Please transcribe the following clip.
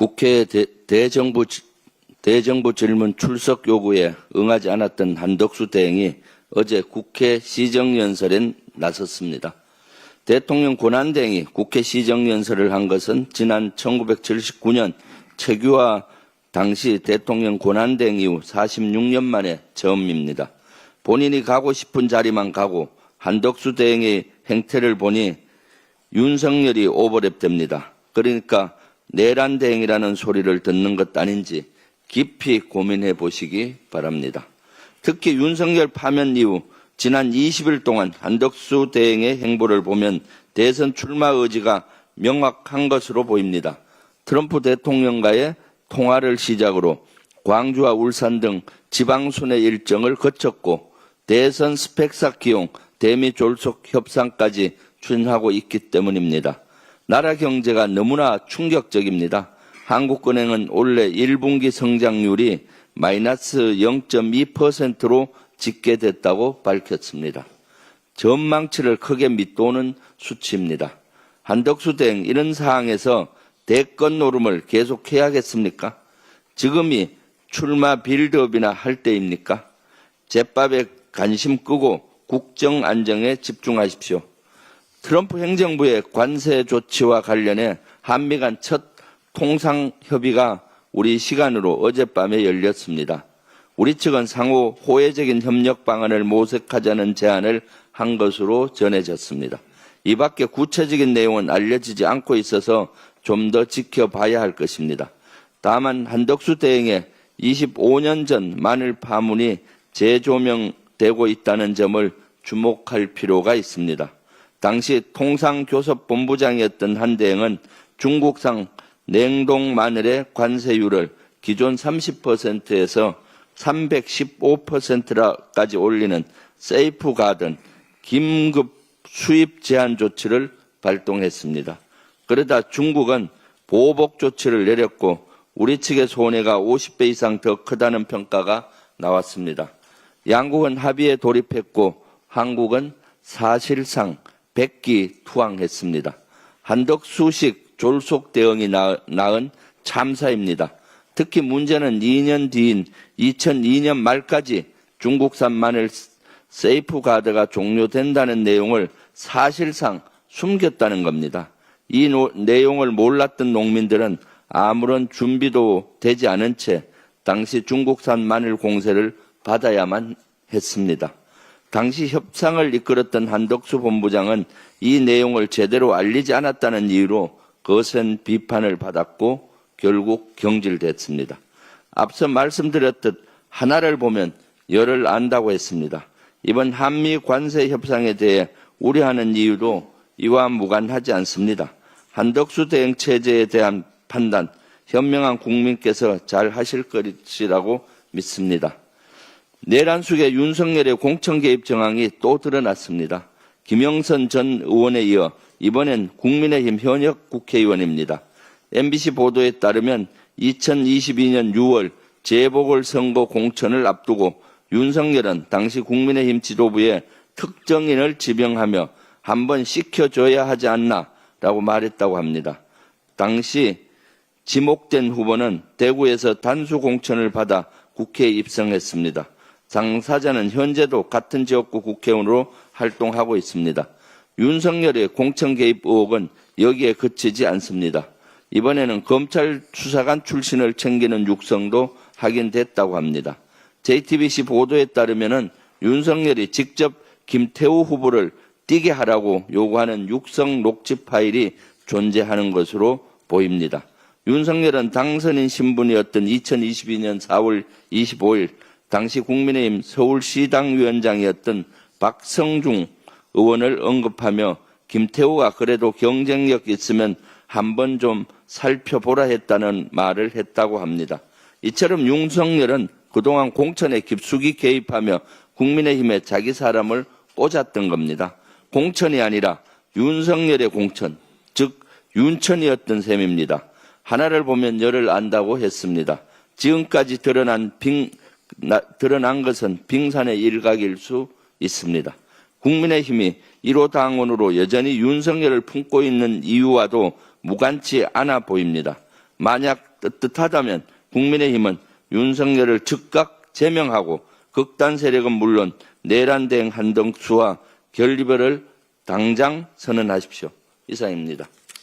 국회 대정부 질문 출석 요구에 응하지 않았던 한덕수 대행이 어제 국회 시정연설에 나섰습니다. 대통령 권한대행이 국회 시정연설을 한 것은 지난 1979년 최규하 당시 대통령 권한대행 이후 46년 만에 처음입니다. 본인이 가고 싶은 자리만 가고 한덕수 대행의 행태를 보니 윤석열이 오버랩됩니다. 그러니까 내란 대행이라는 소리를 듣는 것 아닌지 깊이 고민해 보시기 바랍니다. 특히 윤석열 파면 이후 지난 20일 동안 한덕수 대행의 행보를 보면 대선 출마 의지가 명확한 것으로 보입니다. 트럼프 대통령과의 통화를 시작으로 광주와 울산 등 지방순회 일정을 거쳤고 대선 스펙사 기용, 대미 졸속 협상까지 추진하고 있기 때문입니다. 나라 경제가 너무나 충격적입니다. 한국은행은 올해 1분기 성장률이 마이너스 0.2%로 집계됐다고 밝혔습니다. 전망치를 크게 밑도는 수치입니다. 한덕수 대행 이런 상황에서 대권 노름을 계속해야겠습니까? 지금이 출마 빌드업이나 할 때입니까? 제밥에 관심 끄고 국정 안정에 집중하십시오. 트럼프 행정부의 관세 조치와 관련해 한미 간 첫 통상협의가 우리 시간으로 어젯밤에 열렸습니다. 우리 측은 상호 호혜적인 협력 방안을 모색하자는 제안을 한 것으로 전해졌습니다. 이 밖에 구체적인 내용은 알려지지 않고 있어서 좀 더 지켜봐야 할 것입니다. 다만 한덕수 대행의 25년 전 마늘 파문이 재조명되고 있다는 점을 주목할 필요가 있습니다. 당시 통상교섭본부장이었던 한 대행은 중국산 냉동 마늘의 관세율을 기존 30%에서 315%까지 올리는 세이프가든 긴급 수입 제한 조치를 발동했습니다. 그러다 중국은 보복 조치를 내렸고 우리 측의 손해가 50배 이상 더 크다는 평가가 나왔습니다. 양국은 합의에 돌입했고 한국은 사실상 백기투항했습니다. 한덕수식 졸속 대응이 낳은 참사입니다. 특히 문제는 2년 뒤인 2002년 말까지 중국산 마늘 세이프가드가 종료된다는 내용을 사실상 숨겼다는 겁니다. 이 내용을 몰랐던 농민들은 아무런 준비도 되지 않은 채 당시 중국산 마늘 공세를 받아야만 했습니다. 당시 협상을 이끌었던 한덕수 본부장은 이 내용을 제대로 알리지 않았다는 이유로 거센 비판을 받았고 결국 경질됐습니다. 앞서 말씀드렸듯 하나를 보면 열을 안다고 했습니다. 이번 한미 관세 협상에 대해 우려하는 이유도 이와 무관하지 않습니다. 한덕수 대행 체제에 대한 판단, 현명한 국민께서 잘 하실 것이라고 믿습니다. 내란 속에 윤석열의 공천 개입 정황이 또 드러났습니다. 김영선 전 의원에 이어 이번엔 국민의힘 현역 국회의원입니다. MBC 보도에 따르면 2022년 6월 재보궐선거 공천을 앞두고 윤석열은 당시 국민의힘 지도부에 특정인을 지명하며 한번 시켜줘야 하지 않나라고 말했다고 합니다. 당시 지목된 후보는 대구에서 단수 공천을 받아 국회에 입성했습니다. 당사자는 현재도 같은 지역구 국회의원으로 활동하고 있습니다. 윤석열의 공천 개입 의혹은 여기에 그치지 않습니다. 이번에는 검찰 수사관 출신을 챙기는 육성도 확인됐다고 합니다. JTBC 보도에 따르면 윤석열이 직접 김태우 후보를 뛰게 하라고 요구하는 육성 녹취 파일이 존재하는 것으로 보입니다. 윤석열은 당선인 신분이었던 2022년 4월 25일 당시 국민의힘 서울시당 위원장이었던 박성중 의원을 언급하며 김태우가 그래도 경쟁력 있으면 한번 좀 살펴보라 했다는 말을 했다고 합니다. 이처럼 윤석열은 그동안 공천에 깊숙이 개입하며 국민의힘에 자기 사람을 꽂았던 겁니다. 공천이 아니라 윤석열의 공천, 즉 윤천이었던 셈입니다. 하나를 보면 열을 안다고 했습니다. 지금까지 드러난 것은 빙산의 일각일 수 있습니다. 국민의힘이 1호 당원으로 여전히 윤석열을 품고 있는 이유와도 무관치 않아 보입니다. 만약 떳떳하다면 국민의힘은 윤석열을 즉각 제명하고 극단 세력은 물론 내란 대행 한덕수와 결리별을 당장 선언하십시오. 이상입니다.